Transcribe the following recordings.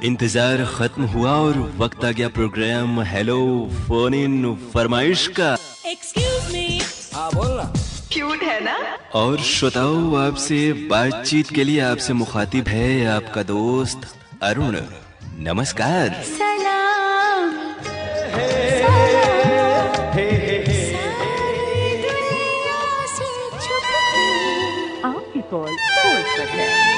इंतजार खत्म हुआ और वक्त आ गया प्रोग्राम हेलो फोन इन फरमाइश का। Excuse me. हाँ बोलना। क्यूट है ना। और श्रोताओं, आपसे बातचीत के लिए आपसे मुखातिब है आपका दोस्त अरुण। नमस्कार। सलाम। आपकी कॉल होल्ड पर है।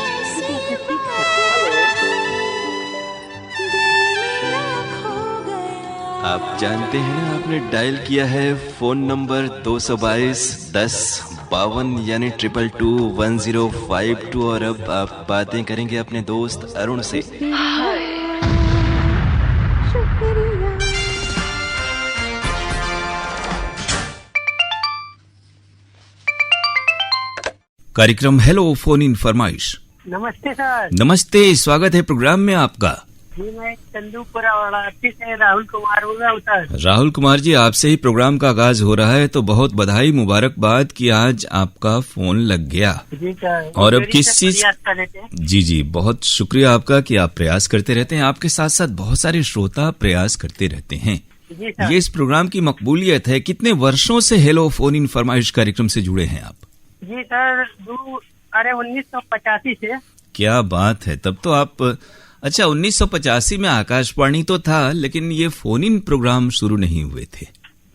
आप जानते हैं ना, आपने डायल किया है फोन नंबर 222-10-52 यानी 2222-1052 और अब आप बातें करेंगे अपने दोस्त अरुण से। कार्यक्रम हेलो फोन इन फरमाइश। नमस्ते सर। नमस्ते, स्वागत है प्रोग्राम में आपका। जी मैं चंदूपुरा वाराणसी से राहुल कुमार बोल रहा हूँ सर। राहुल कुमार जी, आपसे ही प्रोग्राम का आगाज हो रहा है, तो बहुत बधाई मुबारकबाद कि आज आपका फोन लग गया। जी सर। और अब किस चीज कर रहे थे? जी बहुत शुक्रिया आपका कि आप प्रयास करते रहते हैं। आपके साथ साथ बहुत सारे श्रोता प्रयास करते रहते हैं। जी सर। ये इस प्रोग्राम की मकबूलियत है। कितने वर्षों से हेलो फोन इन फरमाइश कार्यक्रम से जुड़े हैं आप? जी सर 1985 से। क्या बात है, तब तो आप अच्छा 1985 में आकाशवाणी तो था, लेकिन ये फोन इन प्रोग्राम शुरू नहीं हुए थे।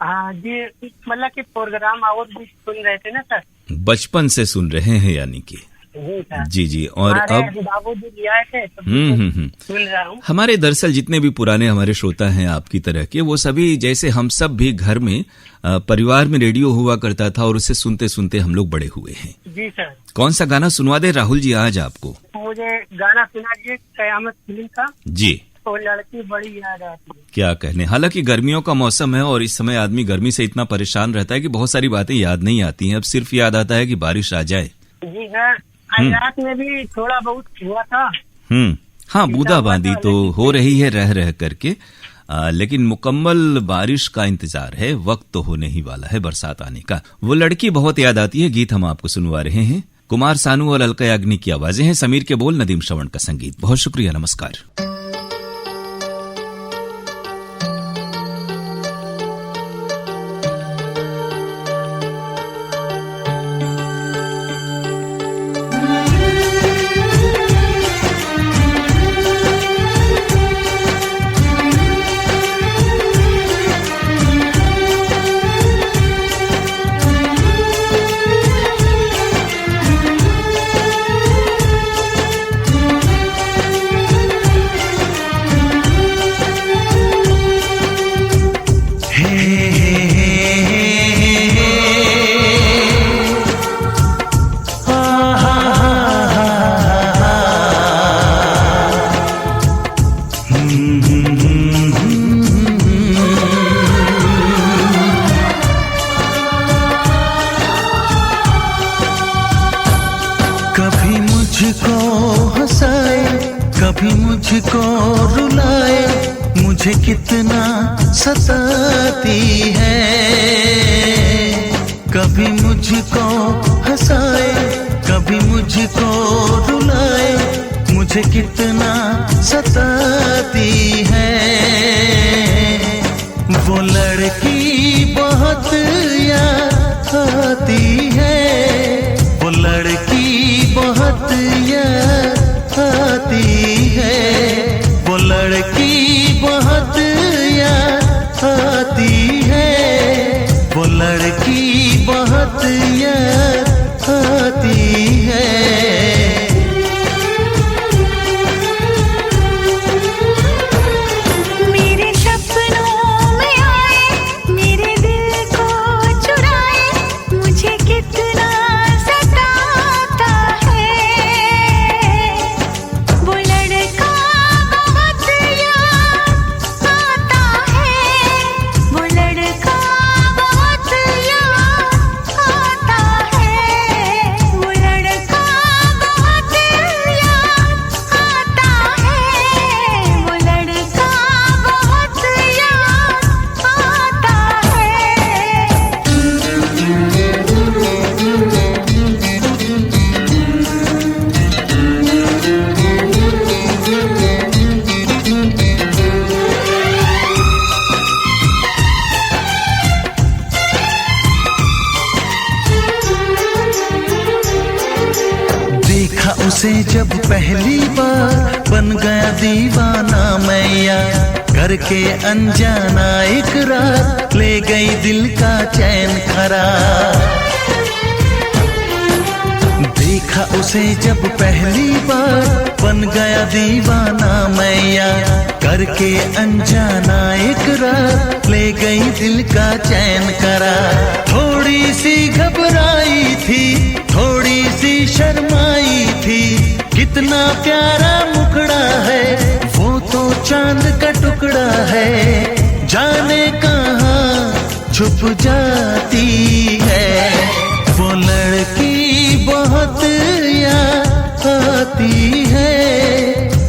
हाँ जी, मतलब कि प्रोग्राम और भी सुन रहे थे ना सर। बचपन से सुन रहे हैं यानी कि। जी सर। जी और अब बाबू जी ले आए थे तो सुन रहा हूँ। हमारे दरअसल जितने भी पुराने हमारे श्रोता हैं आपकी तरह के, वो सभी जैसे हम सब भी घर में परिवार में रेडियो हुआ करता था और उसे सुनते सुनते हम लोग बड़े हुए हैं। जी सर। कौन सा गाना सुनवा दे राहुल जी आज आपको? मुझे गाना सुनाइए कयामत फिल्म का। जी। तो लड़की बड़ी याद आती है। क्या कहने, हालांकि गर्मियों का मौसम है और इस समय आदमी गर्मी से इतना परेशान रहता है कि बहुत सारी बातें याद नहीं आती हैं। अब सिर्फ याद आता है कि बारिश आ जाए। जी सर, रात में भी थोड़ा बहुत हुआ था। हाँ, बूंदाबांदी तो हो रही है रह रह करके, लेकिन मुकम्मल बारिश का इंतजार है। वक्त तो होने ही वाला है बरसात आने का। वो लड़की बहुत याद आती है गीत हम आपको सुनवा रहे हैं। कुमार सानू और अलका याग्निक की आवाजें हैं, समीर के बोल, नदीम श्रवण का संगीत। बहुत शुक्रिया, नमस्कार। मुझको रुलाए, मुझे कितना सताती है। कभी मुझको हंसाए, कभी मुझको रुलाए, मुझे कितना सताती है। वो लड़की बहुत याद आती है, वो लड़की बहुत याद आती है, वो लड़की बहुत याद आती है, वो लड़की बहुत याद आती है। मुझे कितना सताता है। देखा उसे जब पहली बार बन गया दीवाना मैया, करके अनजाना इकरार ले गई दिल का चैन करार। देखा उसे जब पहली बार बन गया दीवाना मैया, करके अनजाना इकरार ले गई दिल का चैन करार। थोड़ी सी घबराई थी, थोड़ी सी शर्माई थी, कितना प्यारा मुखड़ा है वो तो चांद का टुकड़ा है, जाने कहाँ छुप जाती है। वो लड़की बहुत याद आती है,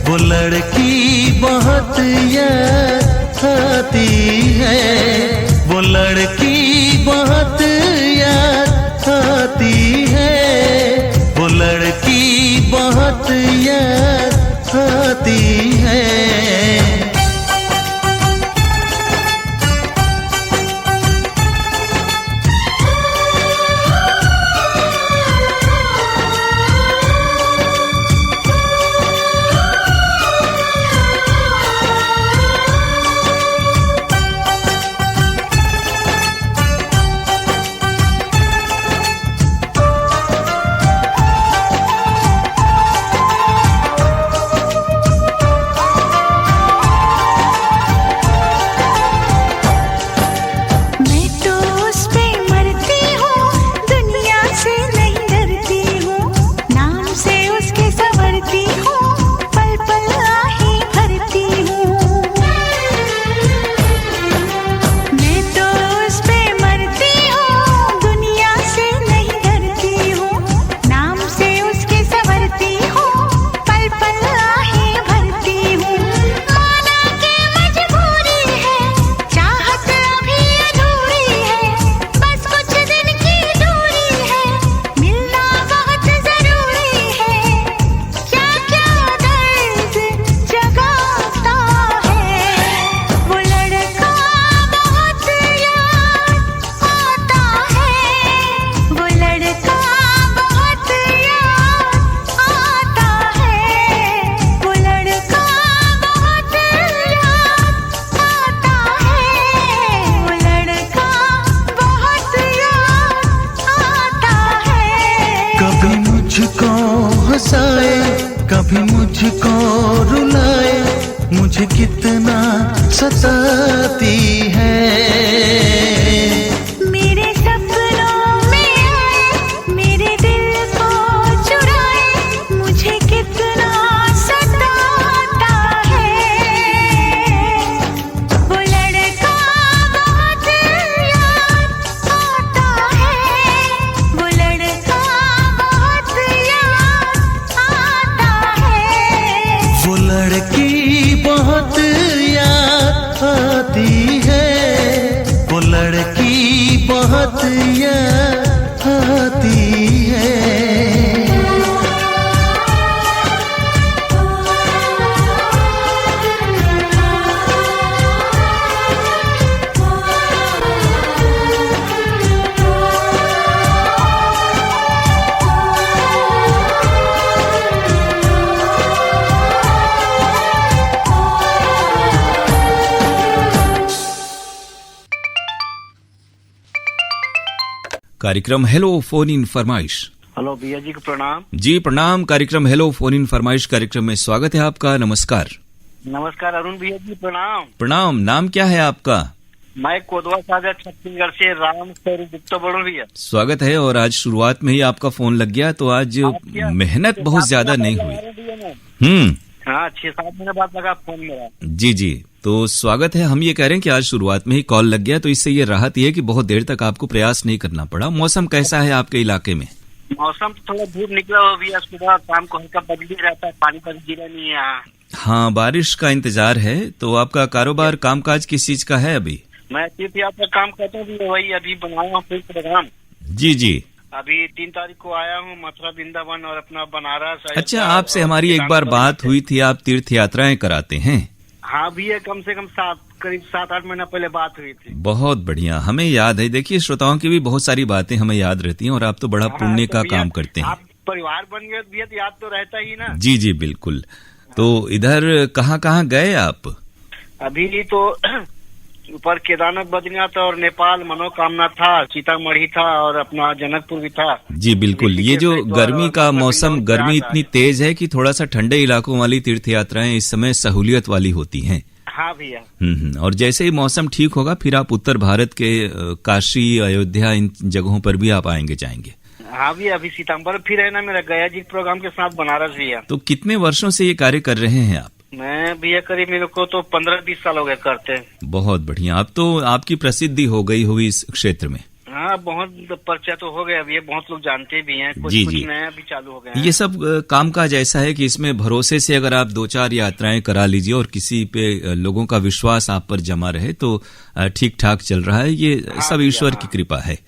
वो लड़की बहुत याद आती है, वो लड़की बहुत याद आती है, वो लड़की बहुत याद आती है। कभी मुझको रुलाए, मुझे कितना सताती है। मेरे सपनों में आए, मेरे दिल को चुराए, मुझे कितना सताता है। वो लड़का बहुत याद आता है, वो लड़का बहुत याद आता है। वो लड़की बहुत याद आती है, वो लड़की बहुत याद आती है। कार्यक्रम हेलो फोन इन फरमाइश। हेलो भैया जी को प्रणाम। जी प्रणाम। कार्यक्रम हेलो फोन इन फरमाइश कार्यक्रम में स्वागत है आपका। नमस्कार। नमस्कार अरुण भैया जी प्रणाम। प्रणाम। नाम क्या है आपका? मैं कोदवा सागर छत्तीसगढ़ से राम स्वरूप गुप्ता बोल भैया। स्वागत है। और आज शुरुआत में ही आपका फोन लग गया, तो आज मेहनत बहुत ज्यादा नहीं हुई। हाँ 6-7 महीने बाद लगा फोन मेरा। जी जी, तो स्वागत है। हम ये कह रहे हैं कि आज शुरुआत में ही कॉल लग गया, तो इससे ये राहत ये है कि बहुत देर तक आपको प्रयास नहीं करना पड़ा। मौसम कैसा है आपके इलाके में? मौसम तो थोड़ा धूप निकला हो भैया, सुबह शाम को हल्का बदली रहता है, पानी पर गिरा नहीं है यहाँ। हाँ, बारिश का इंतजार है। तो आपका कारोबार कामकाज किस चीज का है अभी? मैं तीर्थ यात्रा काम करता हूँ, वही अभी बनाया हूँ प्रोग्राम। जी जी। अभी 3 तारीख को आया हूँ मथुरा वृंदावन और अपना बनारस। अच्छा, आपसे हमारी एक बार बात हुई थी, आप तीर्थ यात्राएं कराते हैं? हाँ भैया, कम से कम करीब 7-8 महीना पहले बात हुई थी। बहुत बढ़िया, हमें याद है। देखिए, श्रोताओं की भी बहुत सारी बातें हमें याद रहती हैं, और आप तो बड़ा पुण्य का काम करते हैं। परिवार बन गया भी है तो याद तो रहता ही ना। जी जी बिल्कुल। तो इधर कहाँ कहाँ गए आप? अभी तो ऊपर केदारनाथ, बद्रीनाथ और नेपाल मनोकामना था, सीतामढ़ी था और अपना जनकपुर भी था। जी बिल्कुल। ये जो गर्मी का मौसम, गर्मी इतनी तेज है कि थोड़ा सा ठंडे इलाकों वाली तीर्थ यात्राएं इस समय सहूलियत वाली होती हैं। हाँ भैया। और जैसे ही मौसम ठीक होगा फिर आप उत्तर भारत के काशी, अयोध्या, इन जगहों पर भी आप आएंगे जाएंगे। हाँ भैया, अभी सितंबर फिर है ना मेरा गया जी प्रोग्राम के साथ बनारस भैया। तो कितने वर्षों से ये कार्य कर रहे हैं आप? मैं भैया करीब मेरे को तो 15-20 साल हो गए करते। बहुत बढ़िया। अब तो आपकी प्रसिद्धि हो गई होगी इस क्षेत्र में। हाँ, बहुत परिचय तो हो गया भैया, बहुत लोग जानते भी हैं, कुछ जी, कुछ जी। नया भी चालू हो गया है। ये सब कामकाज ऐसा है कि इसमें भरोसे से अगर आप 2-4 यात्राएं करा लीजिए और किसी पे लोगों का विश्वास आप पर जमा रहे तो ठीक ठाक चल रहा है। ये सब भैया, ईश्वर हाँ। की कृपा है।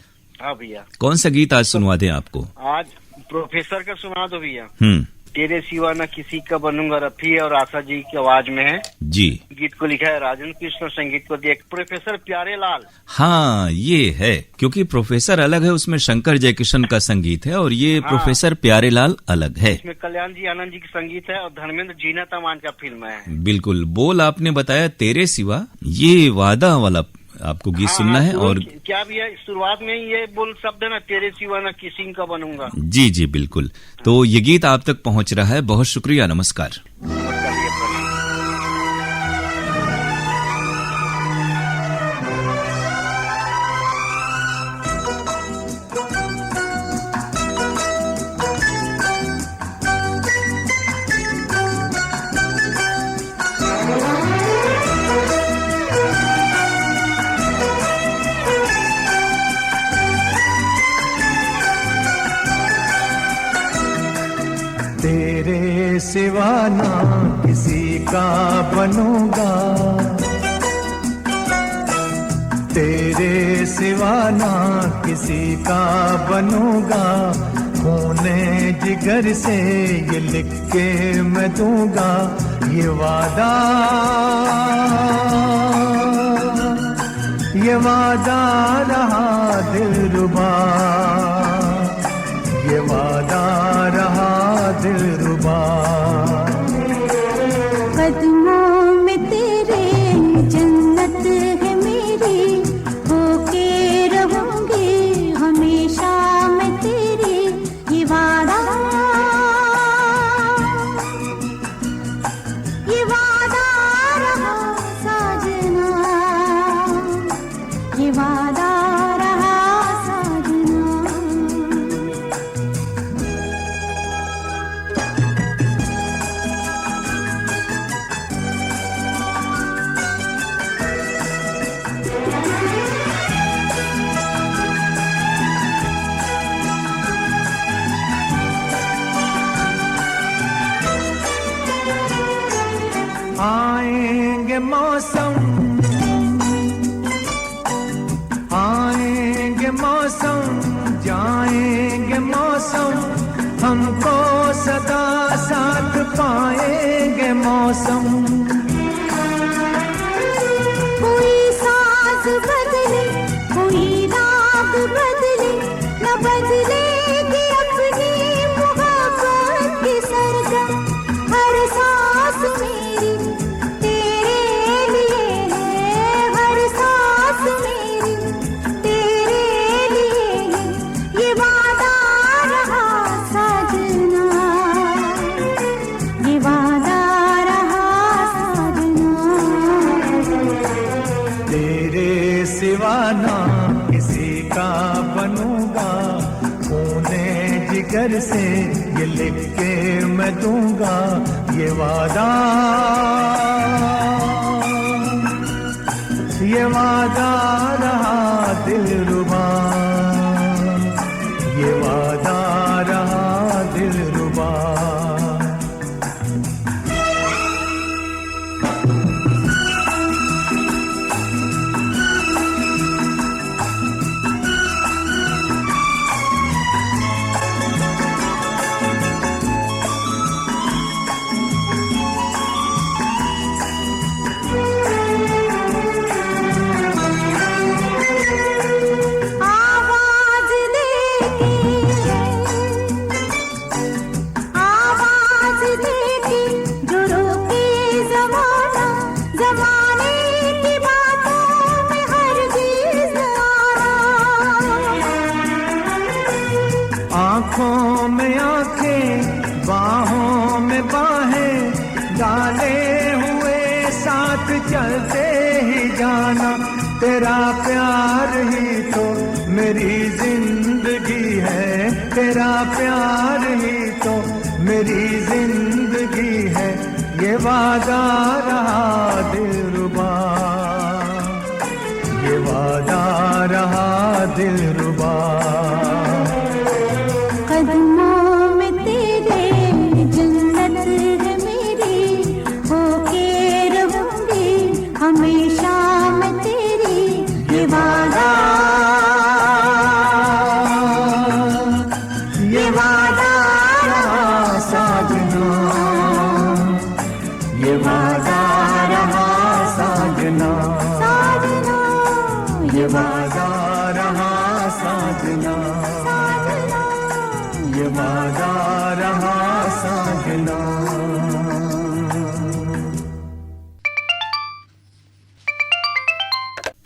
हाँ भैया। कौन सा गीत आज सुनवा दें आपको? आज प्रोफेसर का सुना दो भैया। तेरे सिवा न किसी का बनूंगा रफी, और आशा जी की आवाज में है। जी। गीत को लिखा है राजन कृष्ण, संगीत को दिया प्रोफेसर प्यारे लाल। हाँ ये है, क्योंकि प्रोफेसर अलग है, उसमें शंकर जयकिशन का संगीत है और ये प्रोफेसर प्यारेलाल अलग है। इसमें कल्याण जी, आनंद जी की संगीत है और धर्मेंद्र जीना तमान का फिल्म है। बिल्कुल। बोल आपने बताया तेरे सिवा, ये वादा वाला आपको गीत सुनना है। और क्या भी है, शुरुआत में ही ये बोल शब्द है ना, तेरे सिवा न किसी का बनूंगा। जी जी बिल्कुल। तो ये गीत आप तक पहुंच रहा है। बहुत शुक्रिया, नमस्कार। तेरे सिवा ना किसी का बनूंगा, तेरे सिवा ना किसी का बनूंगा, खूने जिगर से ये लिख के मैं दूंगा ये वादा, ये वादा रहा दिलरुबा, ये वादा रहा दिलरुबा। कदमों में तेरे जन्नत है मेरी, होके रहूंगी हमेशा मैं तेरी, ये वादा रहा साजना, ये वादा रहा साजना। आएंगे मौसम, आएंगे मौसम, जाएंगे मौसम, हमको सदा साथ पाएंगे मौसम। कोई साज बदले, कोई राग बदले, न बदलेगी अपनी मोहब्बत की सरगम। हर सांस मेरी तेरे लिए है, हर सांस मेरी तेरे लिए है, ये वादा रहा साजना, ये वादा रहा साजना। तेरे सिवा ना किसी का बनूंगा, खूने जिगर से ये लिख के मैं दूंगा ये वादा, ये वादा रहा दिलरुबा, ये वादा रहा दिलरुबा। आवाज देके मेरी जिंदगी है ये वादा रहा दिलरुबा, ये वादा रहा दिलरुबा। कदमों में तेरे जन्नत है मेरी, होके रहूंगी हमेशा मैं तेरी, ये वादा रहा साजना, ये वादा रहा साजना, साजना, ये वादा रहा साजना, साजना, ये वादा रहा साजना।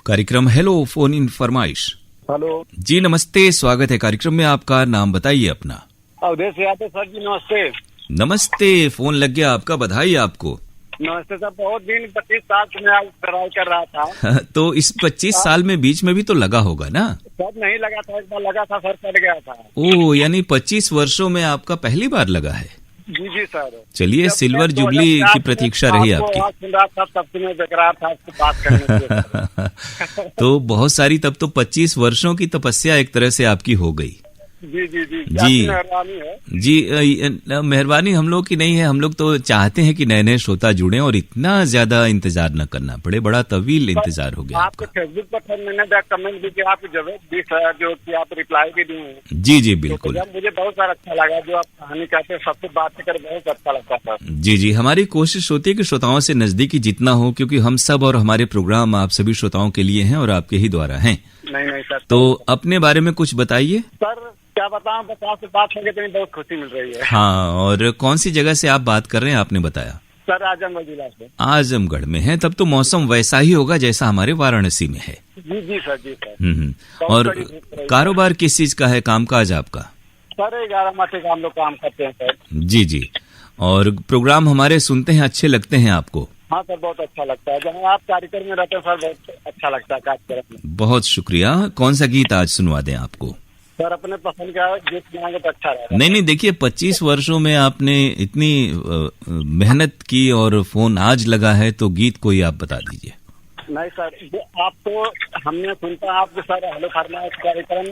कार्यक्रम हेलो फोन इन फरमाइश। हेलो जी नमस्ते, स्वागत है कार्यक्रम में। आपका नाम बताइए अपना। अवधेश यादव सर जी, नमस्ते। नमस्ते, फोन लग गया आपका, बधाई आपको। नमस्ते सर, बहुत दिन 25 साल से मैं ट्राई कर रहा था। तो इस 25 साल में बीच में भी तो लगा होगा ना? सर नहीं लगा था, एक बार लगा था सर, कट गया था। ओ, यानी 25 वर्षों में आपका पहली बार लगा है। जी जी सर। चलिए, सिल्वर जुबली की प्रतीक्षा रही आपकी। सुन रहा था, तब से मैं बेकरार था उसको बात करने के लिए। तो बहुत सारी, तब तो 25 वर्षों की तपस्या एक तरह से आपकी हो गई। जी जी जी जी। मेहरबानी है जी। मेहरबानी हम लोग की नहीं है, हम लोग तो चाहते हैं कि नए नए श्रोता जुड़े और इतना ज्यादा इंतजार न करना पड़े। बड़ा तवील इंतजार हो गया आपके आपका। फेसबुक पर सर मैंने कमेंट भी किया, आपकी जवाब भी सर, जो कि आप रिप्लाई भी दिए हैं। जी जी बिल्कुल। तो मुझे बहुत सारा अच्छा लगा, जो आप कहानी कहते हैं सबसे बात कर बहुत अच्छा लगता था। जी जी, हमारी कोशिश होती है कि श्रोताओं से नजदीकी जितना हो, क्योंकि हम सब और हमारे प्रोग्राम आप सभी श्रोताओं के लिए हैं और आपके ही द्वारा हैं। नहीं सर। तो अपने बारे में कुछ बताइए। सर क्या बताऊं, बस आपसे बात करके तो बहुत खुशी मिल रही है। हाँ, और कौन सी जगह से आप बात कर रहे हैं, आपने बताया? सर आजमगढ़ जिला से। आजमगढ़ में है, तब तो मौसम वैसा ही होगा जैसा हमारे वाराणसी में है। जी जी सर, जी सर। हम्म। और कारोबार किस चीज का है, कामकाज आपका? सर 11 माह से हम लोग काम करते हैं सर। जी जी। और प्रोग्राम हमारे सुनते हैं, अच्छे लगते हैं आपको? हाँ सर, बहुत अच्छा लगता है। जहाँ आप कार्यक्रम में रहते हैं सर, बहुत अच्छा लगता है कार्यक्रम में। बहुत शुक्रिया। कौन सा गीत आज सुनवा दें आपको? सर अपने पसंद का गीत सुनाएंगे तो अच्छा रहेगा। नहीं, देखिए 25 वर्षों में आपने इतनी मेहनत की और फोन आज लगा है, तो गीत कोई आप बता दीजिए। नहीं सर, आप तो हमने सुनता है आपके सर हेलो फरमाइश कार्यक्रम,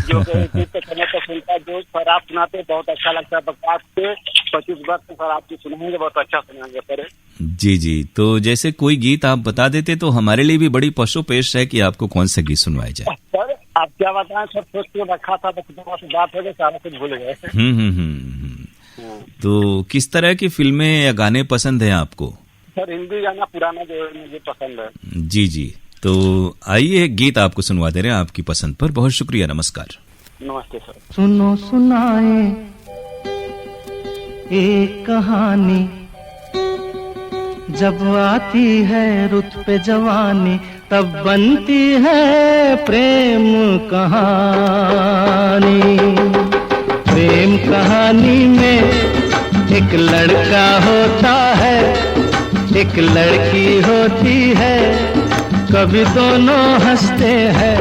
जो समय पर सुनता है, जो सर आप सुनाते हैं बहुत अच्छा लगता है। बस आपके 25 वर्ष सर आपकी सुनाएंगे, बहुत अच्छा सुनाएंगे सर। जी जी। तो जैसे कोई गीत आप बता देते तो हमारे लिए भी बड़ी पशुपेश है कि आपको कौन सा गीत सुनवाया जाए। सर आप क्या बताएं, सब सोच के रखा था, बस बात हो गई, सारा कुछ भूल गए। तो किस तरह की फिल्में या गाने पसंद हैं आपको? सर हिंदी गाना पुराना जो मुझे पसंद है। जी जी। तो आइए गीत आपको सुनवा दे रहे हैं आपकी पसंद पर। बहुत शुक्रिया, नमस्कार। नमस्ते सर। सुनो सुनाए एक कहानी, जब आती है रुत पे जवानी, तब बनती है प्रेम कहानी। प्रेम कहानी में एक लड़का होता है, एक लड़की होती है, कभी दोनों हंसते हैं,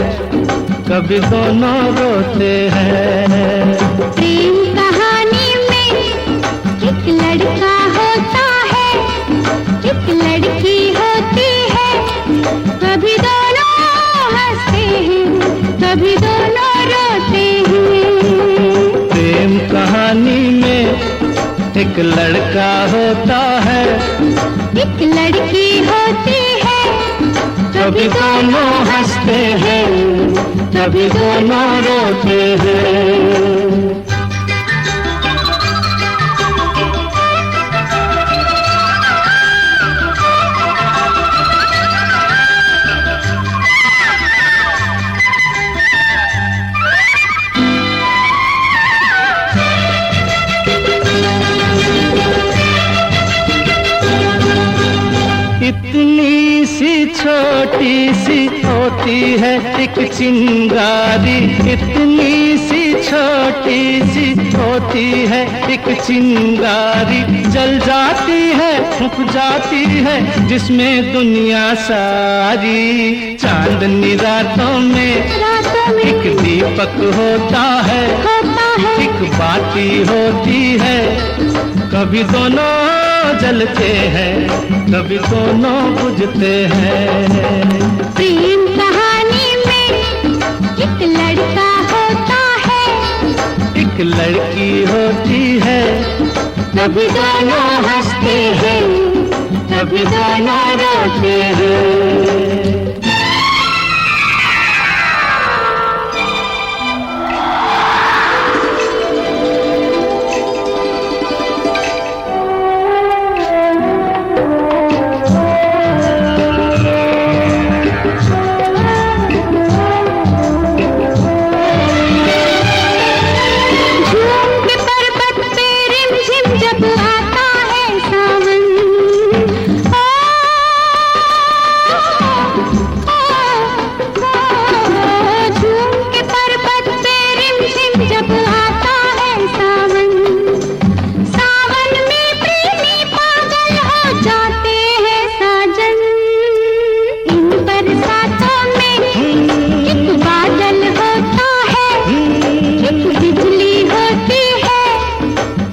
कभी दोनों रोते हैं। प्रेम कहानी में एक लड़का होता है, एक लड़की होती है, कभी दोनों हंसते हैं, कभी दोनों रोते हैं। प्रेम कहानी में एक लड़का होता है, एक लड़की होती है, कभी दोनों हंसते हैं, कभी दोनों रोते हैं। इतनी सी छोटी सी होती है एक चिंगारी, इतनी सी छोटी सी होती है एक चिंगारी, जल जाती है फूक जाती है जिसमें दुनिया सारी। चांदनी रातों में एक दीपक होता है, एक बाती होती है, कभी दोनों जलते हैं, कभी दोनों बुझते हैं। प्रेम कहानी में एक लड़का होता है, एक लड़की होती है, कभी दोनों हंसते हैं, कभी दोनों रोते हैं।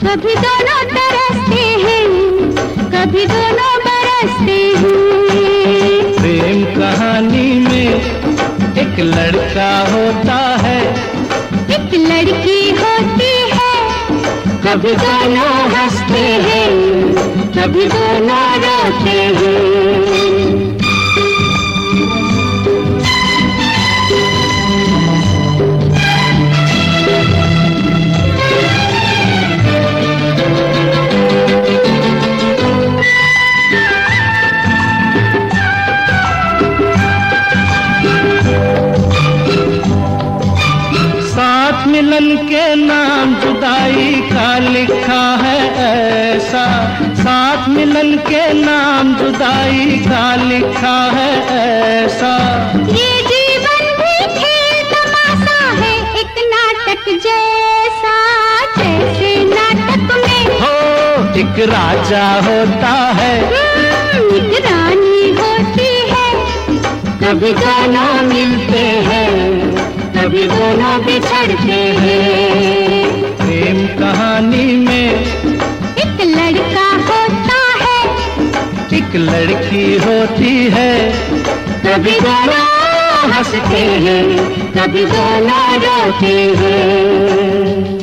कभी दोनों तरसते हैं, कभी दोनों बरसते हैं। प्रेम कहानी में एक लड़का होता है, एक लड़की होती है, कभी दोनों हंसते हैं, कभी दोनों रोते हैं। मिलन के नाम जुदाई का लिखा है ऐसा, साथ मिलन के नाम जुदाई का लिखा है ऐसा। ये जीवन भी खेल तमाशा है, एक नाटक जैसा, जैसे नाटक में हो एक राजा होता है, एक रानी होती है, कभी दोनों मिलते हैं, कभी दोनों बिछड़ते हैं। प्रेम कहानी में एक लड़का होता है, एक लड़की होती है, कभी दोनों हंसते हैं, कभी दोनों रोते हैं।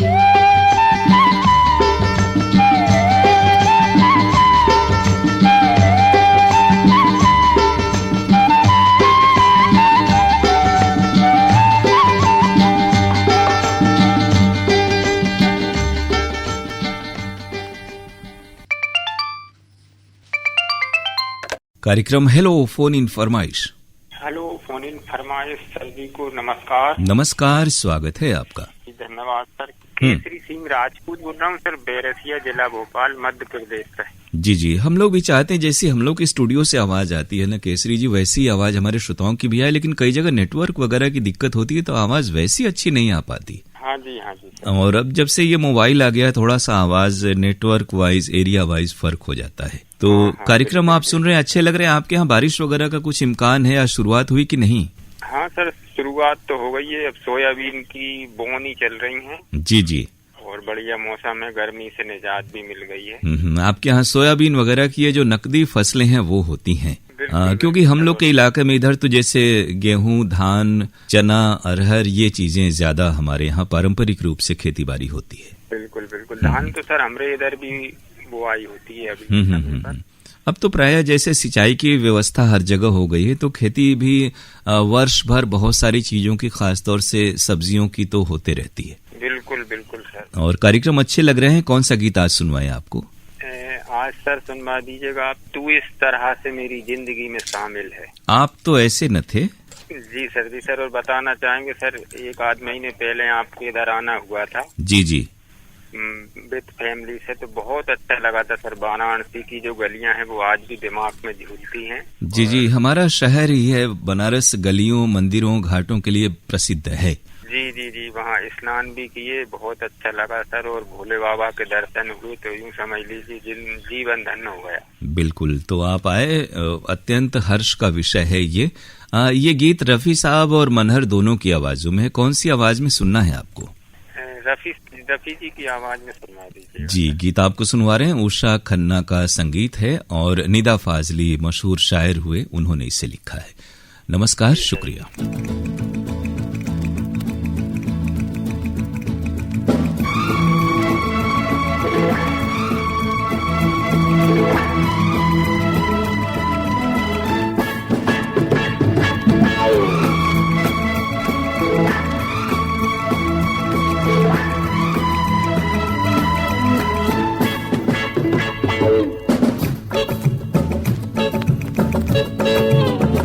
कार्यक्रम हेलो फोन इन फरमाइश। हेलो फोन इन फरमाइश सभी को नमस्कार। नमस्कार, स्वागत है आपका। धन्यवाद सर। केसरी सिंह राजपूत बोल रहा हूँ सर, बैरसिया जिला भोपाल मध्य प्रदेश से। जी जी, हम लोग भी चाहते हैं जैसी हम लोग के स्टूडियो से आवाज आती है ना केसरी जी, वैसी आवाज हमारे श्रोताओं की भी आए, लेकिन कई जगह नेटवर्क वगैरह की दिक्कत होती है तो आवाज वैसी अच्छी नहीं आ पाती। हाँ जी हाँ जी। और अब जब से ये मोबाइल आ गया थोड़ा सा आवाज नेटवर्क वाइज एरिया वाइज फर्क हो जाता है। तो कार्यक्रम आप सुन रहे हैं, अच्छे लग रहे हैं। आपके यहाँ बारिश वगैरह का कुछ इम्कान है या शुरुआत हुई कि नहीं? हाँ सर, शुरुआत तो हो गई है। अब सोयाबीन की बोनी चल रही है। जी जी, और बढ़िया मौसम है, गर्मी से निजात भी मिल गई है। आपके यहाँ सोयाबीन वगैरह की ये जो नकदी फसलें हैं वो होती हैं, क्योंकि हम लोग के इलाके में इधर तो जैसे गेहूं, धान, चना, अरहर ये चीजें ज्यादा हमारे यहाँ पारंपरिक रूप से खेती बाड़ी होती है। बिल्कुल बिल्कुल। धान तो सर हमारे इधर भी बुआई होती है अभी। अब तो प्राय जैसे सिंचाई की व्यवस्था हर जगह हो गई है तो खेती भी वर्ष भर बहुत सारी चीजों की, खासतौर से सब्जियों की तो होते रहती है। बिल्कुल बिल्कुल सर। और कार्यक्रम अच्छे लग रहे हैं। कौन सा गीत आज सुनवाएं आपको? आज सर सुनवा दीजिएगा आप, तू इस तरह से मेरी जिंदगी में शामिल है। आप तो ऐसे न थे। जी सर। और बताना चाहेंगे सर, एक आध महीने पहले आपके इधर आना हुआ था। जी जी, विद फैमिली से, तो बहुत अच्छा लगा था सर। वाराणसी की जो गलियां हैं वो आज भी दिमाग में झूलती हैं। जी जी, हमारा शहर ही है बनारस गलियों, मंदिरों, घाटों के लिए प्रसिद्ध है। जी, वहाँ स्नान भी किए, बहुत अच्छा लगा सर। और भोले बाबा के दर्शन हुए तो यूँ समझ लीजिए जीवन धन्य हो गया। बिल्कुल, तो आप आए, अत्यंत हर्ष का विषय है ये गीत रफी साहब और मनहर दोनों की आवाजों में है। कौन सी आवाज में सुनना है आपको? रफी रफी जी की आवाज में सुनवा दीजिए। जी, गीत आपको सुनवा रहे हैं। उषा खन्ना का संगीत है और निदा फाजली मशहूर शायर हुए, उन्होंने इसे लिखा है। नमस्कार, शुक्रिया।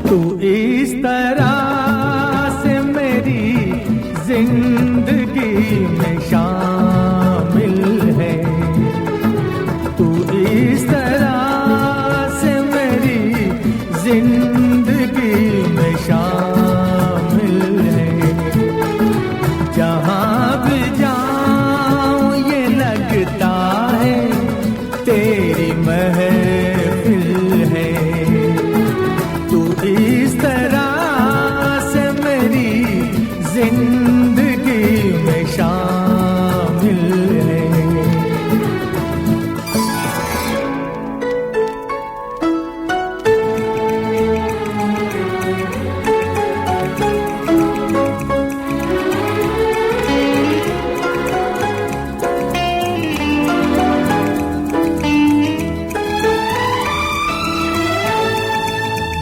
तू इस तरह से मेरी जिंदगी में शामिल है, तू इस तरह से मेरी जिंदगी में शामिल है। जहाँ भी जाऊँ ये लगता है तेरी महफिल है। तू इस तरह से मेरी जिंदगी में शामिल है।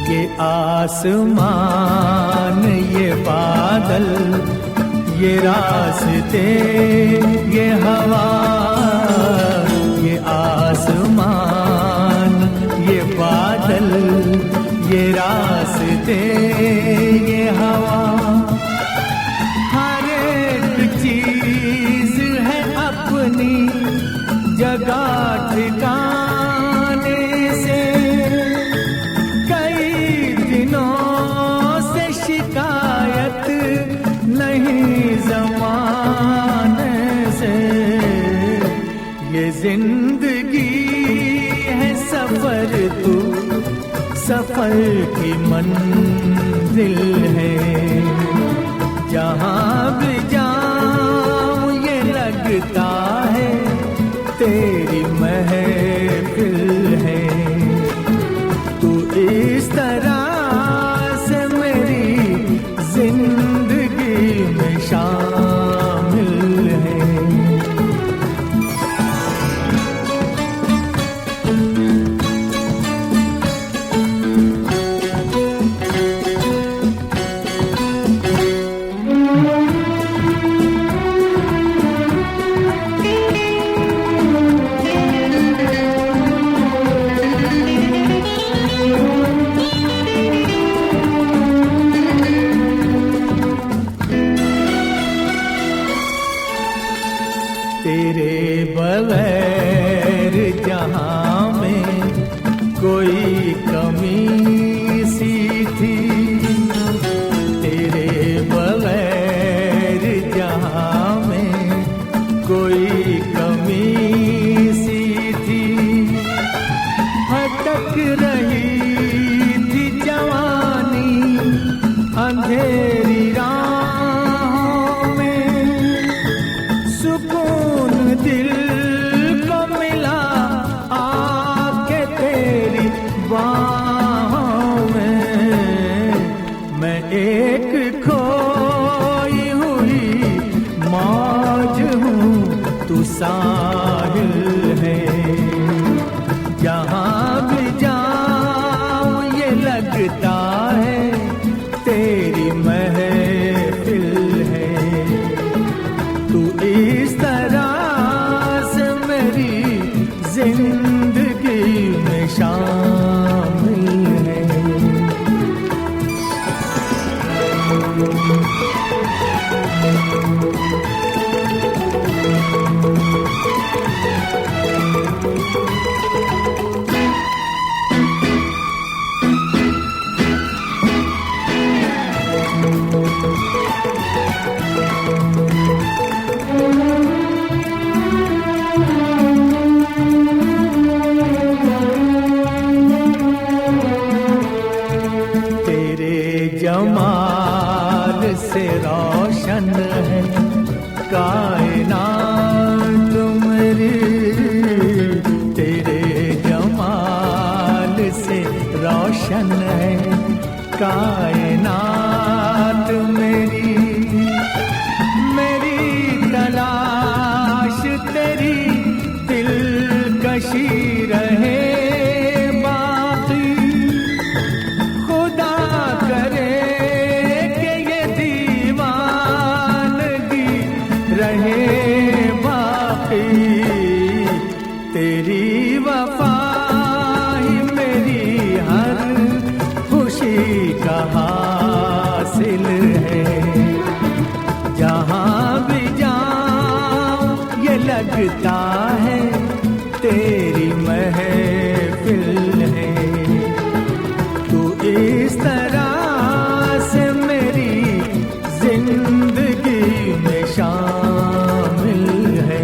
ये आसमान, ये बादल, ये रास्ते, ये हवा, ये आसमान, ये बादल, ये रास्ते, ये हवा, हर एक चीज है अपनी जगह ठिकाने से। कई दिनों से शिकायत नहीं ज़माने से। ये जिंदगी है सफर, तू सफर की मंजिल है। जहाँ भी जाऊँ ये लगता है तेरी महफिल है। तू इस तरह से मेरी जिंदगी में शामिल है। तेरे बगैर जहाँ में कोई कमी सी थी, तेरे बगैर जहाँ में कोई कमी सी थी। भटक रही थी जवानी अंधेरी राहों में, सुकून दिल को मिला आके तेरी बाहों में। मैं एक खोई हुई मौज हूँ, तू साहिल है। जहाँ भी जाऊँ ये लगता है तेरी महफिल है। तू इस तरह से मेरी जिंदगी में शामिल है। रोशन है कायनात मेरी तलाश तेरी दिलकशी रहे बाकी। खुदा करे कि ये दीवानगी रहे बाकी। तेरी वफा ही मेरी हर खुशी का हासिल है। जहाँ भी जाऊं ये लगता है तेरी महफिल है। तू इस तरह से मेरी जिंदगी में शामिल है।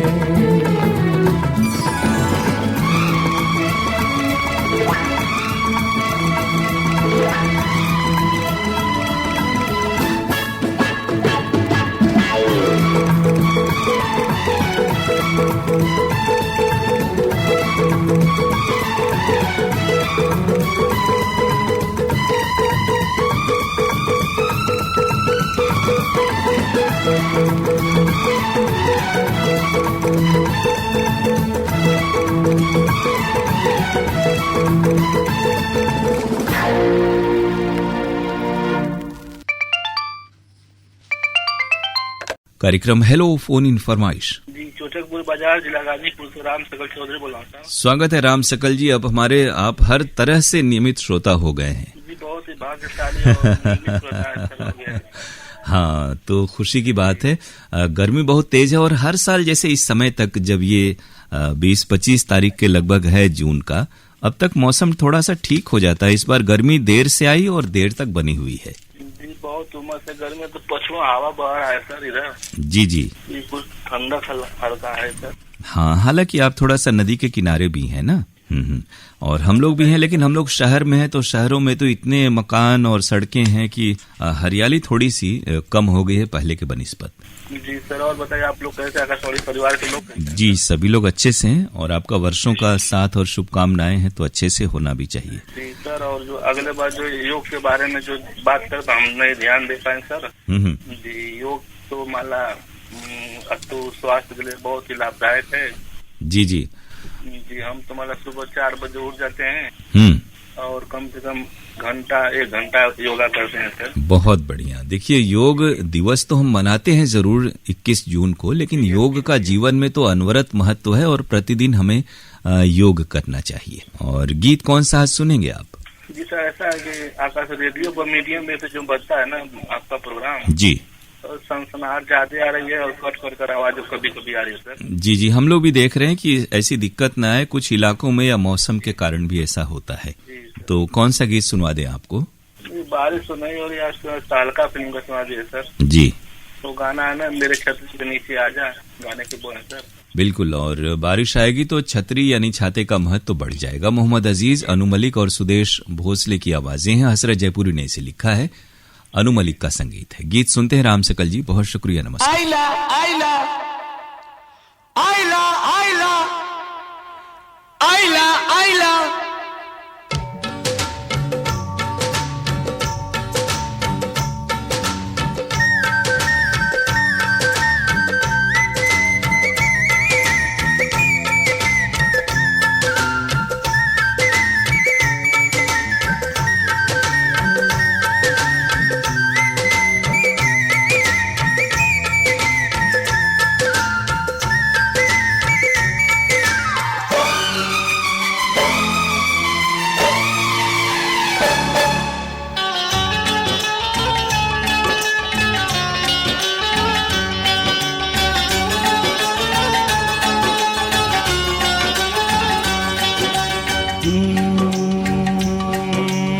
कार्यक्रम हेलो फोन इन फरमाइश। जी, चोचकपुर बाजार, जिला गाजीपुर से राम सकल चौधरी बोल रहा हूँ साहब। स्वागत है राम सकल जी। अब आप हर तरह से नियमित श्रोता हो गए हैं। जी, बहुत ही भाग्यशाली और नियमित श्रोता अच्छा लग गया है। हाँ, तो खुशी की बात है। गर्मी बहुत तेज है और हर साल जैसे इस समय तक, जब ये 20-25 तारीख के लगभग है जून का, अब तक मौसम थोड़ा सा ठीक हो जाता है। इस बार गर्मी देर से आई और देर तक बनी हुई है। जी, बहुत उमस है, गर्मी तो पछुआ हवा बह रहा है सर इधर। जी जी, ये कुछ ठंडा हल्का है सर। हाँ, हालांकि आप थोड़ा सा नदी के किनारे भी हैं ना। और हम लोग भी हैं, लेकिन हम लोग शहर में हैं, तो शहरों में तो इतने मकान और सड़कें हैं कि हरियाली थोड़ी सी कम हो गई है पहले के बनिस्बत। जी सर, और बताइए आप लोग कैसे, आकाशवाणी परिवार के लोग कैसे? जी, सभी लोग अच्छे से हैं और आपका वर्षों का साथ और शुभकामनाएं हैं, तो अच्छे से होना भी चाहिए। जी सर, और जो अगले बार जो योग के बारे में जो बात करता हम नहीं ध्यान दे पाए सर। जी, योग तो माला तो स्वास्थ्य के लिए बहुत ही लाभदायक है। जी जी जी, हम तो मतलब सुबह 4 बजे उठ जाते हैं और कम से कम 1 घंटा योगा करते हैं सर। बहुत बढ़िया। देखिए, योग दिवस तो हम मनाते हैं जरूर 21 जून को, लेकिन योग का जीवन में तो अनवरत महत्व है और प्रतिदिन हमें योग करना चाहिए। और गीत कौन सा आज सुनेंगे आप? जी सर, ऐसा है कि आकाश रेडियो पर मीडियम में जो बजता है ना आपका प्रोग्राम, जी, तो सनसनाहट ज्यादा आ रही है और कट कर आवाज कभी कभी आ रही है सर। जी जी, हम लोग भी देख रहे हैं कि ऐसी दिक्कत ना आए। कुछ इलाकों में या मौसम के कारण भी ऐसा होता है। तो कौन सा गीत सुनवा दें आपको? बारिश तो नहीं हो रही आज, तालका फिल्म का सुना दिए सर। जी, तो गाना है ना, मेरे छतरी के नीचे आ जा, गाने के बोल सर। बिल्कुल, और बारिश आएगी तो छतरी यानी छाते का महत्व बढ़ जाएगा। मोहम्मद अजीज, अनु मलिक और सुदेश भोसले की आवाजें हैं। हसरत जयपुरी ने इसे लिखा है, अनु मलिक का संगीत है। गीत सुनते हैं राम सकल जी, बहुत शुक्रिया, नमस्कार। आइला आइला आइला आइला आइला आइला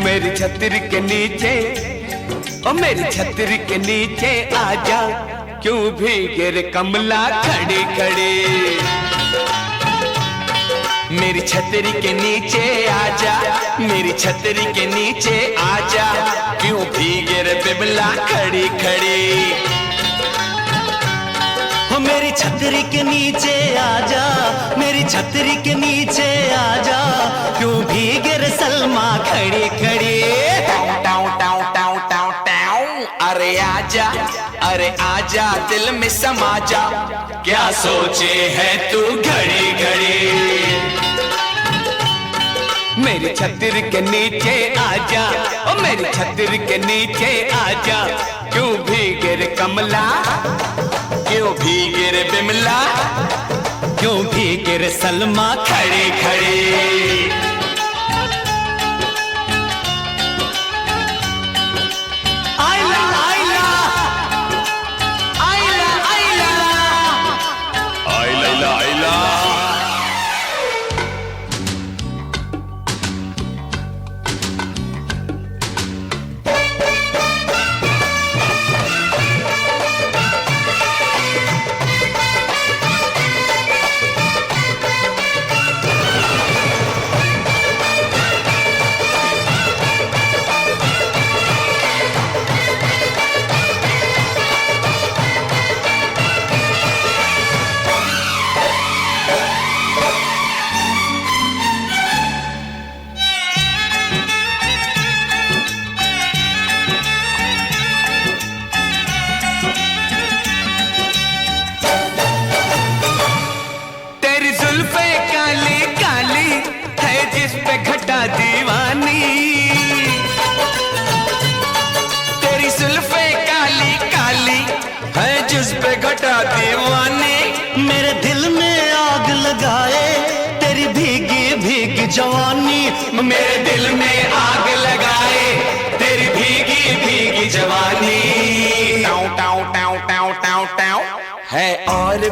मेरी छतरी के नीचे, ओ मेरी छतरी के नीचे आजा, क्यों भीगे रे कमला खड़ी खड़ी। मेरी छतरी के नीचे आजा, मेरी छतरी के नीचे आजा, क्यों भीगे रे बिमला खड़ी खड़ी। हो मेरी छतरी के नीचे आजा, मेरी छतरी के नीचे आजा, क्यों भीगे रे सलमा खड़ी खड़ी। टाउ टाउ टाउ टाउ टाउ, अरे आजा दिल में समा जा, क्या सोचे है तू घड़ी घड़ी। मेरी छत्र के नीचे आजा, ओ मेरी छत्र के नीचे आजा, क्यों भीगे रे कमला, क्यों भीगे रे बिमला, क्यों भीगे रे सलमा खड़ी खड़ी। दीवानी मेरे दिल में आग लगाए, तेरी भीगी भीगी जवानी मेरे दिल में आग लगाए, तेरी भीगी भीगी जवानी। टाउ टाउ टाउ टाउ टाउ टाउ, है और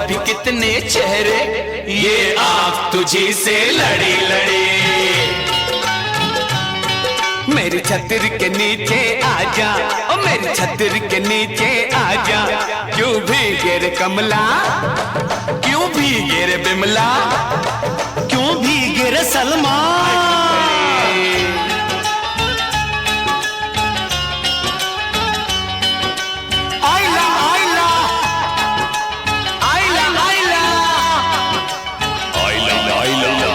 भी कितने चेहरे, ये आँख तुझी से लड़ी लड़ी। मेरी छत्र के नीचे आजा, ओ मेरी छत्र के नीचे आजा, क्यों भीगे रे कमला, क्यों भीगे रे बिमला, क्यों भीगे रे सलमा। आइला आइला आइला आइला आइला आइला।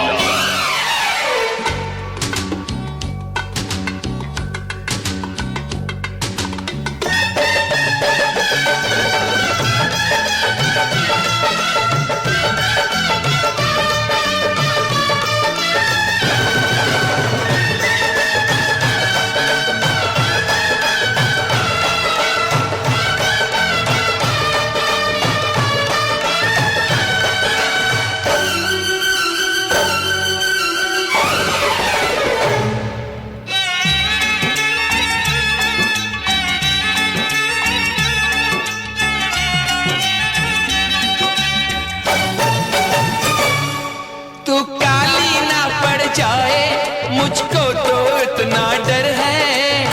मुझको तो इतना डर है,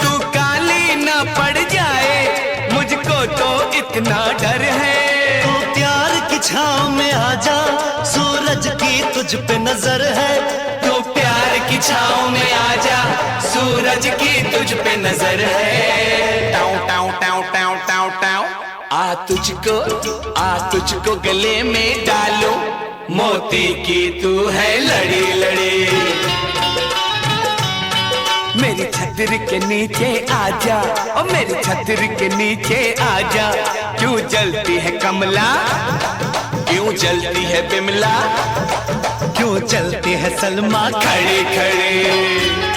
तू काली ना पड़ जाए, मुझको तो इतना डर है। तू प्यार की छाँव में आजा, सूरज की तुझ पे नजर है। तू प्यार की छाँव में आजा, सूरज की तुझ पे नजर है। टाउ टाउ टाउ टाउ टाउ टाउ, आ तुझको गले में डालो, मोती की तू है लड़ी लड़ी। मेरी छत्र के नीचे आजा, ओ मेरी छत्र के नीचे आजा, क्यों जलती है कमला, क्यों जलती है बिमला, क्यों चलती है सलमा खड़ी खड़ी।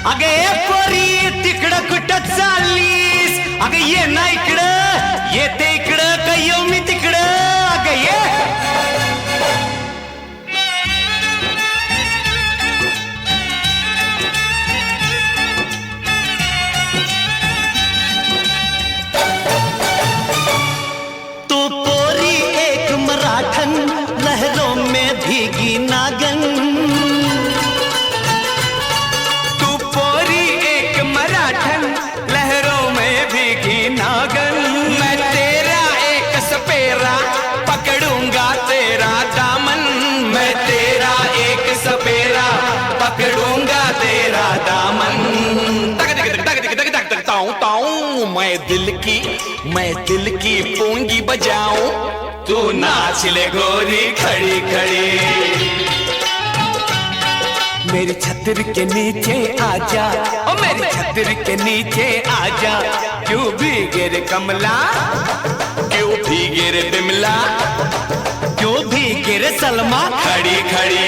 अगे पोरी तिकडं कुठं चाललीस, अगे ये ना इकडं, येते इकडं का येऊ मी तिकडं, अगे ये। तो पोरी एक मराठन, लहरों में भीगी नागन, ताऊ ताऊ, मैं दिल की पूंगी बजाऊं, तू नाच ले गोरी खड़ी खड़ी। मेरी छतर के नीचे आजा, ओ मेरी छतर के नीचे आजा, क्यों भीगे रे कमला, क्यों भीगे रे बिमला, क्यों भीगे रे सलमा खड़ी खड़ी।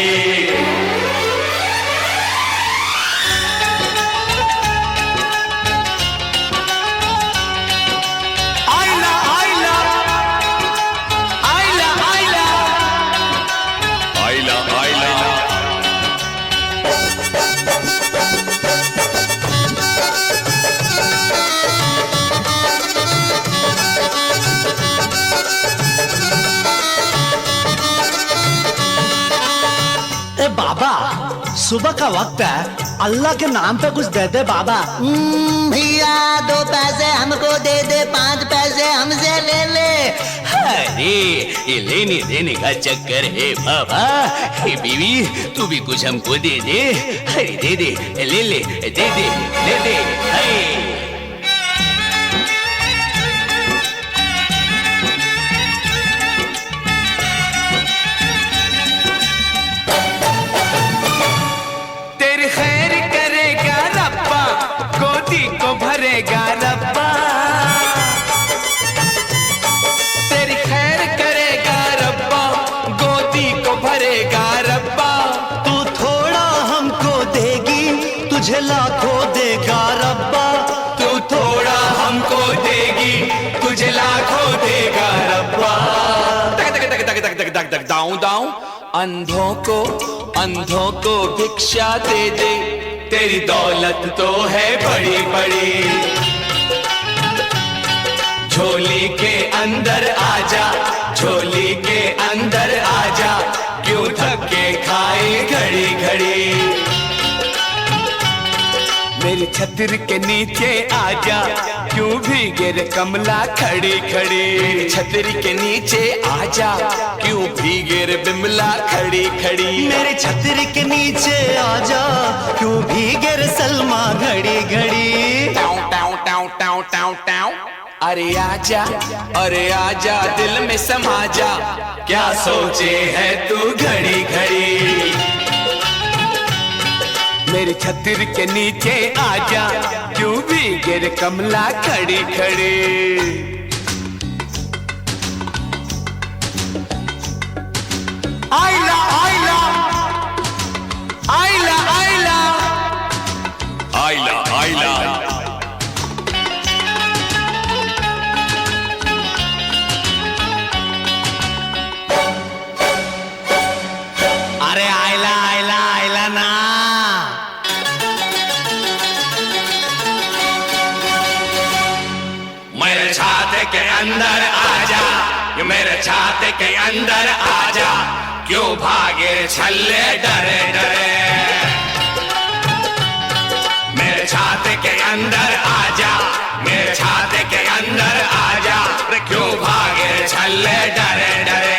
बाबा सुबह का वक्त है, अल्लाह के नाम पे कुछ दे दे बाबा। भैया 2 पैसे हमको दे दे, 5 पैसे हमसे ले ले। अरे ये लेने देने का चक्कर है बाबा। हे बीवी तू भी कुछ हमको दे दे। अरे दे दे, ले ले, दे दे, ले दे। तेरी खैर करेगा रब्बा, गोदी को भरेगा रब्बा। तेरी खैर करेगा रब्बा, गोदी को भरेगा रब्बा। तू थोड़ा हमको देगी, तुझे लाखों देगा रब्बा। तू थोड़ा हमको देगी, तुझे लाखों देगा रब्बा। तक तक तक तक तक तक तक दाऊं दाऊं। अंधों को भिक्षा दे दे, तेरी दौलत तो है बड़ी बड़ी। झोली के अंदर आजा, झोली के अंदर आजा, क्यों धक्के खाए घड़ी घड़ी। मेरी छतर के नीचे आजा, क्यों भीगे रे कमला खड़ी खड़ी। मेरी छतर के नीचे आजा, क्यों भीगे रे बिमला खड़ी खड़ी। मेरे छतर के नीचे आजा, क्यों भीगे रे सलमा घड़ी घड़ी। टाउ टाउ टाउ टाउ टाउ टाउ। अरे आजा दिल में समा जा, क्या सोचे है तू घड़ी घड़ी। मेरी छतर के नीचे आजा, क्यों भीगे रे कमला खड़ी खड़ी। आइला आइला आइला आइला आइला आइला। अरे आइला आइला आइला ना। मेरे छाते के अंदर आजा, ये मेरे छाते के अंदर आजा, क्यों भागे छल्ले डरे डरे। मेरे छाते के अंदर आजा, मेरे छाते के अंदर आजा, क्यों भागे छल्ले डरे डरे।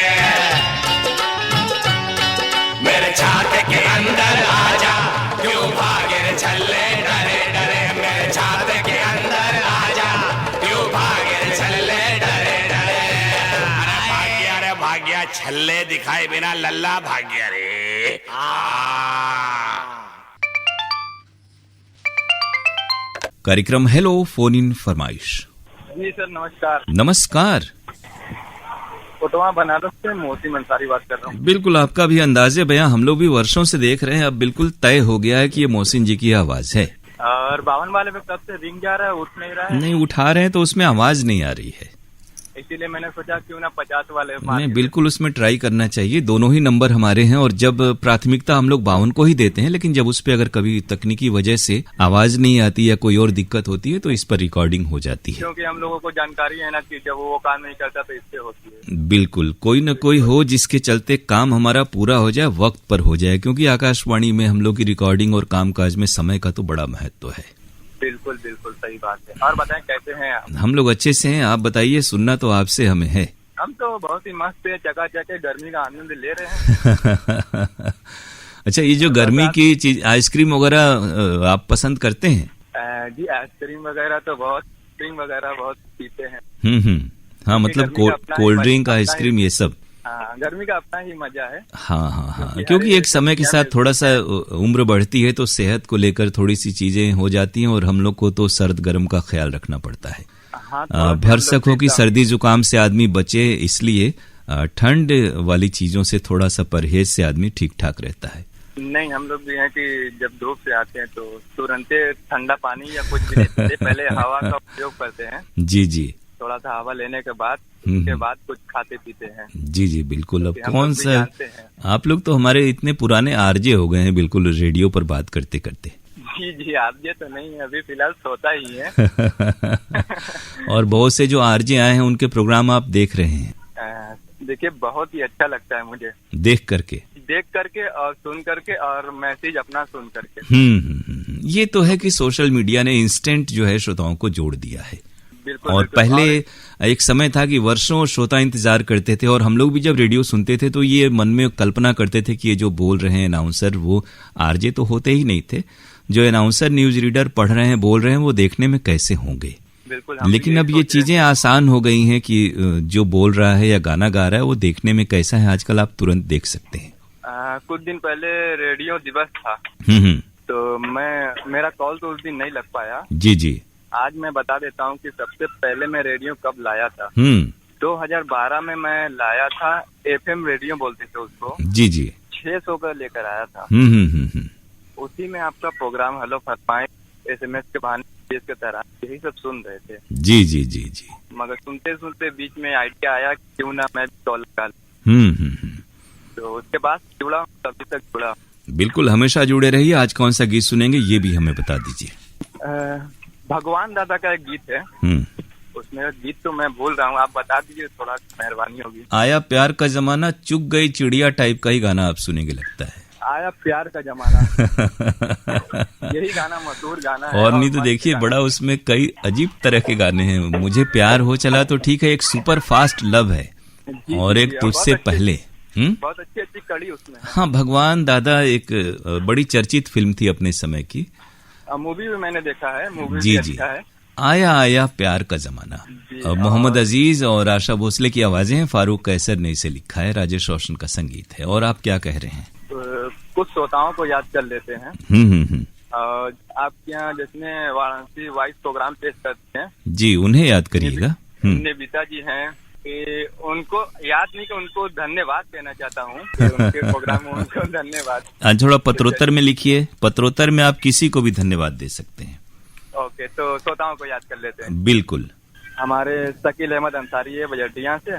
मेरे छाते के अंदर आजा, क्यों भागे छल्ले डरे डरे। मेरे छाते के अंदर आजा, क्यों भागे छल्ले डरे डरे। अरे भाग्या छल्ले दिखाए बिना लल्ला भाग्या रे। कार्यक्रम हेलो फोन इन फरमाइश। जी सर नमस्कार। नमस्कार। कोटवा बनारस से मोहसिन अंसारी बात कर रहा हूँ। बिल्कुल आपका भी अंदाजे बयां हम लोग भी वर्षों से देख रहे हैं, अब बिल्कुल तय हो गया है कि ये मोहसिन जी की आवाज है। और 52 वाले पे कब से रिंग जा रहा है, उठ नहीं रहा है। नहीं उठा रहे हैं तो उसमें आवाज नहीं आ रही है, इसीलिए मैंने सोचा क्यों ना 50 वाले नहीं बिल्कुल उसमें ट्राई करना चाहिए। दोनों ही नंबर हमारे हैं और जब प्राथमिकता हम लोग 52 को ही देते हैं, लेकिन जब उस पर अगर कभी तकनीकी वजह से आवाज नहीं आती या कोई और दिक्कत होती है तो इस पर रिकॉर्डिंग हो जाती है। क्योंकि हम लोगों को जानकारी है ना कि जब वो काम नहीं करता तो इससे होती है। बिल्कुल कोई न कोई हो जिसके चलते काम हमारा पूरा हो जाए, वक्त पर हो जाए, क्योंकि आकाशवाणी में हम लोग की रिकॉर्डिंग और कामकाज में समय का तो बड़ा महत्व है। बिल्कुल बिल्कुल सही बात है। और बताएं कैसे हैं आप? हम लोग अच्छे से हैं, आप बताइए। सुनना तो आपसे हमें है। हम तो बहुत ही मस्त है, चकाचक गर्मी का आनंद ले रहे हैं। अच्छा ये जो गर्मी की चीज आइसक्रीम वगैरह आप पसंद करते हैं? जी आइसक्रीम वगैरह तो बहुत, ड्रिंक वगैरह बहुत पीते हैं। हाँ, मतलब गर्मी का अपना कोल्ड ही ड्रिंक, मजा आइसक्रीम, ये सब। हाँ, गर्मी का अपना ही मजा है। हाँ, क्योंकि एक समय के साथ थोड़ा सा उम्र बढ़ती है तो सेहत को लेकर थोड़ी सी चीजें हो जाती हैं और हम लोग को तो सर्द गर्म का ख्याल रखना पड़ता है। भरसक हो कि सर्दी जुकाम से आदमी बचे, इसलिए ठंड वाली चीजों से थोड़ा सा परहेज से आदमी ठीक ठाक रहता है। नहीं, हम लोग भी हैं कि जब धूप से आते हैं तो तुरंत ठंडा पानी या कुछ भी नहीं पीते, पहले हवा का उपयोग करते हैं। जी, थोड़ा सा हवा लेने के बाद उसके बाद कुछ खाते पीते हैं। जी, बिल्कुल। अब कौन सा, आप लोग तो हमारे इतने पुराने आरजे हो गए हैं, बिल्कुल रेडियो पर बात करते करते। जी, आरजे तो नहीं है, अभी फिलहाल सोता ही है। और बहुत से जो आरजे आए हैं उनके प्रोग्राम आप देख रहे हैं? देखिए, बहुत ही अच्छा लगता है मुझे देख करके और सुन करके और मैसेज अपना सुन करके। ये तो है कि सोशल मीडिया ने इंस्टेंट जो है श्रोताओं को जोड़ दिया है। बिल्कुल, और पहले एक समय था कि वर्षों श्रोता इंतजार करते थे, और हम लोग भी जब रेडियो सुनते थे तो ये मन में कल्पना करते थे कि ये जो बोल रहे हैं अनाउंसर, वो आरजे तो होते ही नहीं थे। जो अनाउंसर न्यूज रीडर पढ़ रहे हैं, बोल रहे हैं, वो देखने में कैसे होंगे। लेकिन अब ये चीजें आसान हो गई हैं कि जो बोल रहा है या गाना गा रहा है वो देखने में कैसा है, आजकल आप तुरंत देख सकते हैं। कुछ दिन पहले रेडियो दिवस था, तो मेरा कॉल तो उस दिन नहीं लग पाया। जी। आज मैं बता देता हूँ कि सबसे पहले मैं रेडियो कब लाया था। 2012 में मैं लाया था, FM रेडियो बोलते थे उसको। जी 600 का लेकर आया था। उसी में आपका प्रोग्राम हेलो फरमाए, SMS के बहाने के तरह यही सब सुन रहे थे। जी। मगर सुनते सुनते बीच में आइडिया आया क्यों ना मैं कॉल लगा लूं। तो उसके बाद जुड़ा, तभी तक जुड़ा। बिल्कुल, हमेशा जुड़े रहिए। आज कौन सा गीत सुनेंगे ये भी हमें बता दीजिए। भगवान दादा का एक गीत है, उसमें गीत तो मैं भूल रहा हूँ, आप बता दीजिए, थोड़ा मेहरबानी होगी। आया प्यार का जमाना, चुग गई चिड़िया टाइप का ही गाना आप सुनेंगे लगता है। आया प्यार का जमाना यही गाना मशहूर गाना है। और नहीं तो देखिए, बड़ा उसमें कई अजीब तरह के गाने हैं। मुझे प्यार हो चला तो ठीक है, एक सुपर फास्ट लव है, और एक तुझसे पहले। बहुत अच्छी कड़ी उसमें है। हाँ, भगवान दादा एक बड़ी चर्चित फिल्म थी अपने समय की। मूवी भी मैंने देखा है, मूवी जी। अच्छा है। आया प्यार का जमाना, मोहम्मद अजीज और आशा भोसले की आवाजें हैं, फारूक कैसर ने इसे लिखा है, राजेश रोशन का संगीत है। और आप क्या कह रहे हैं? कुछ श्रोताओं को याद कर लेते हैं। और आपके यहाँ जिसमें वाराणसी वॉइस प्रोग्राम पेश करते हैं, जी, उन्हें याद करिएगा। निविता जी हैं, उनको याद नहीं कि उनको धन्यवाद कहना चाहता हूँ, उनके प्रोग्राम में उनको धन्यवाद। थोड़ा पत्रोत्तर में लिखिए, पत्रोत्तर में आप किसी को भी धन्यवाद दे सकते हैं। ओके, तो श्रोताओं को याद कर लेते हैं। बिल्कुल। हमारे शकील अहमद अंसारी है बजटिया से,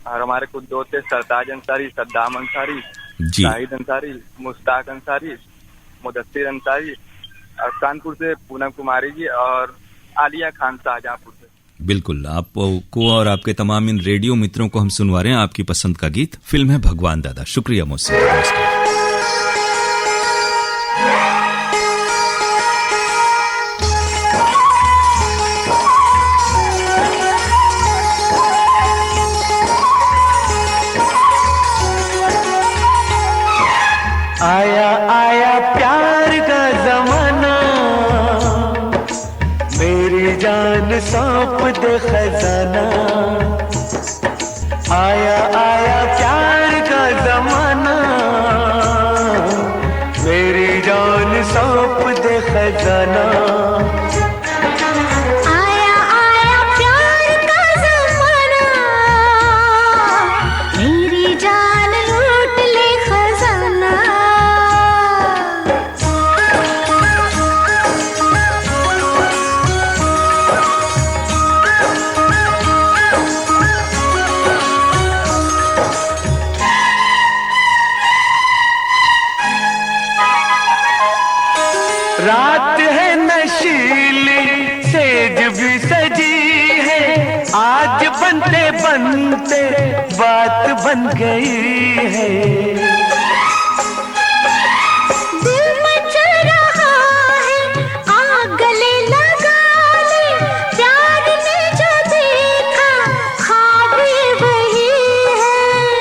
और हमारे कुछ दोस्त है, सरताज अंसारी, सद्दाम अंसारी, शाहिद अंसारी, मुश्ताक अंसारी, मुदस्सिर अंसारी, और कानपुर से पूनम कुमारी जी, और आलिया खान शाहजहाँपुर से। बिल्कुल, आपको और आपके तमाम इन रेडियो मित्रों को हम सुनवा रहे हैं आपकी पसंद का गीत। फिल्म है भगवान दादा। शुक्रिया मुझसे। आया प्यार का जमाना, मेरी जान सौंप दे खजाना। आया प्यार का जमाना, मेरी जान सौंप दे खजाना। रात है नशीली, सेज भी सजी है, आज बनते बनते बात बन गई है। दिल मचल रहा है, आग गले लगा ले, प्यार ने जो देखा ख्वाब वही है।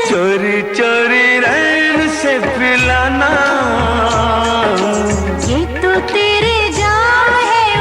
चोरी चोरी रैन से पिलाना, तेरे जान है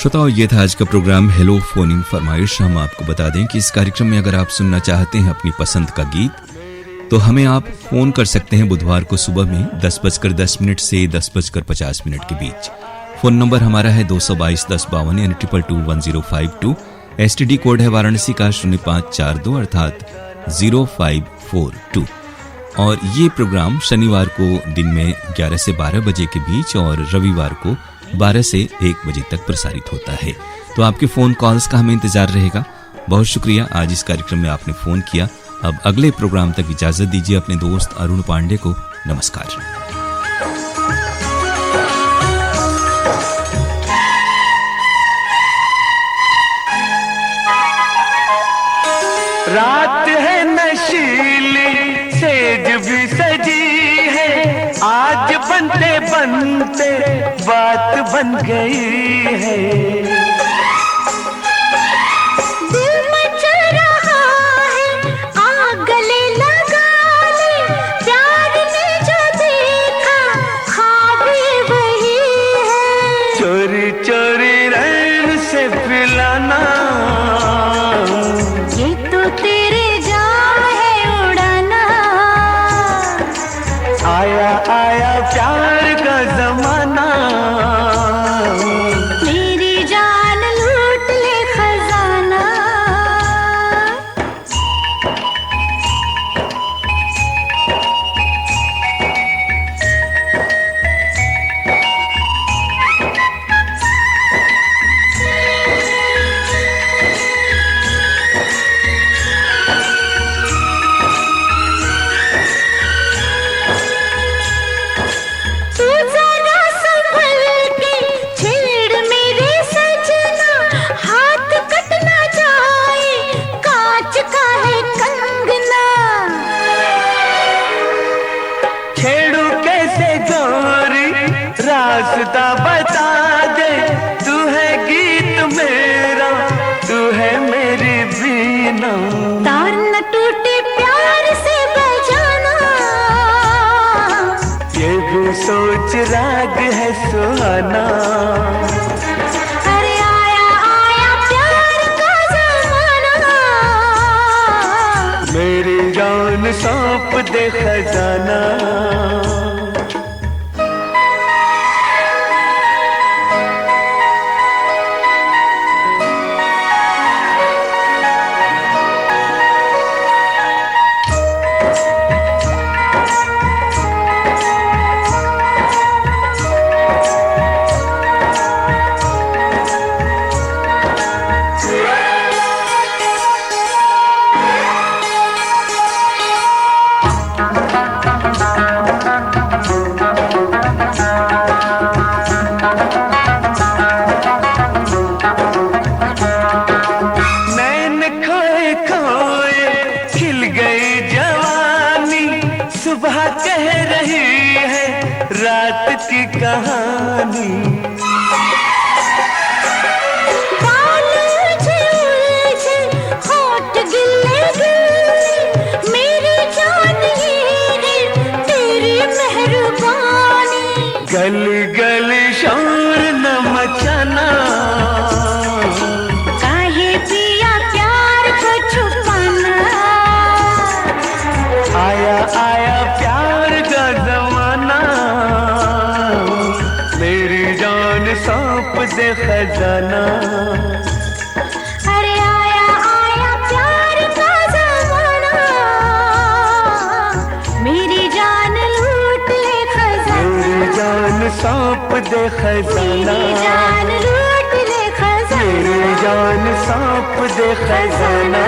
श्रोताओं, ये था आज का प्रोग्राम हेलो फोन इन फरमाइश। हम आपको बता दें कि इस कार्यक्रम में अगर आप सुनना चाहते हैं अपनी पसंद का गीत तो हमें आप फोन कर सकते हैं बुधवार को सुबह में 10:10 से 10:50 के बीच। फोन नंबर हमारा है 222-1052 यानी 2221-1052। STD कोड है वाराणसी का 0542 अर्थात 0542। और ये प्रोग्राम शनिवार को दिन में 11 से 12 बजे के बीच और रविवार को 12 से 1 बजे तक प्रसारित होता है। तो आपके फोन कॉल्स का हमें इंतजार रहेगा। बहुत शुक्रिया, आज इस कार्यक्रम में आपने फोन किया। अब अगले प्रोग्राम तक इजाजत दीजिए अपने दोस्त अरुण पांडे को। नमस्कार। रात है नशीली, सेज भी सजी है, आज बनते बनते बात बन गई है। दिल मचल रहा है, आग गले लगा ले, प्यार ने जो देखा ख्वाब ये वही है। चोरी चोरी रैन से पिलाना, ये तो तेरे जान है उड़ाना। आया आया प्यार का जमाना, मेरी जान लूट ले खजाना। तू जरा संभल के छेड़ मेरे सजना, हाथ कट ना जाए कांच का है कंगना। छेड़ू कैसे गोरी रास्ता बता दे, तू है गीत मेरा, तू है मेरी बीना। तार न टूटे प्यार से बजाना, ये भी सोच राग है सुहाना। अरे आया आया प्यार का जमाना। मेरी जान सौंप दे खजाना। नैन खोए खोए खिल गई जवानी, सुबह कह रही है रात की कहानी। बाल उलझे उलझे, होठ गिले गिले, मेरी जान ये है तेरी मेहरबानी। गली गली शोर न मचाना, काहे पिया प्यार को छुपाना। आया आया प्यार का जमाना, मेरी जान सौंप दे खजाना। अरे आया आया प्यार का जमाना, मेरी जान लूट ले खजाना। मेरी जान सौंप दे खजाना। मेरी जान लूट ले खजाना। मेरी जान सौंप दे खजाना।